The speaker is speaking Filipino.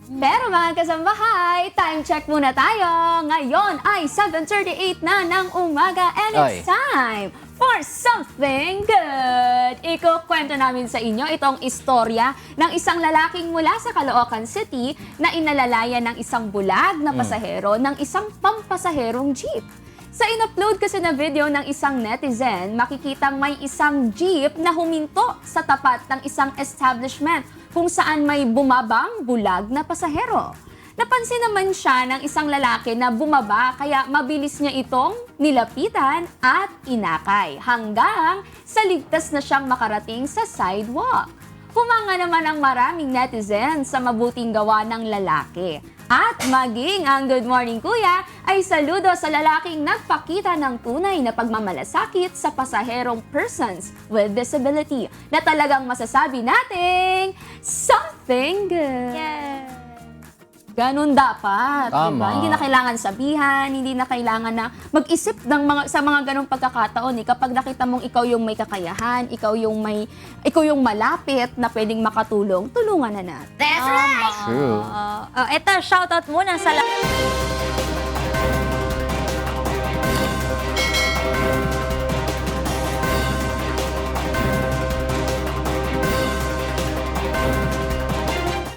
Pero mga kasambahay, time check muna tayo. Ngayon ay 7:38 na ng umaga and it's time for something good. Ikukwento namin sa inyo itong istorya ng isang lalaking mula sa Caloocan City na inalalaya ng isang bulag na pasahero ng isang pampasaherong jeep. Sa in-upload kasi na video ng isang netizen, makikitang may isang jeep na huminto sa tapat ng isang establishment kung saan may bumabang bulag na pasahero. Napansin naman siya ng isang lalaki na bumaba kaya mabilis niya itong nilapitan at inakay hanggang sa ligtas na siyang makarating sa sidewalk. Humanga naman ang maraming netizen sa mabuting gawa ng lalaki. At maging ang Good Morning Kuya ay saludo sa lalaking nagpakita ng tunay na pagmamalasakit sa pasaherong persons with disability na talagang masasabi nating something good. Yes. Ganun dapat. Tama. Diba? Hindi na kailangan sabihan, hindi na kailangan na mag-isip sa mga ganung pagkakataon. Kapag nakita mong ikaw yung may kakayahan, ikaw yung malapit na pwedeng makatulong, tulungan na natin. That's right! True. Ito, shoutout muna sa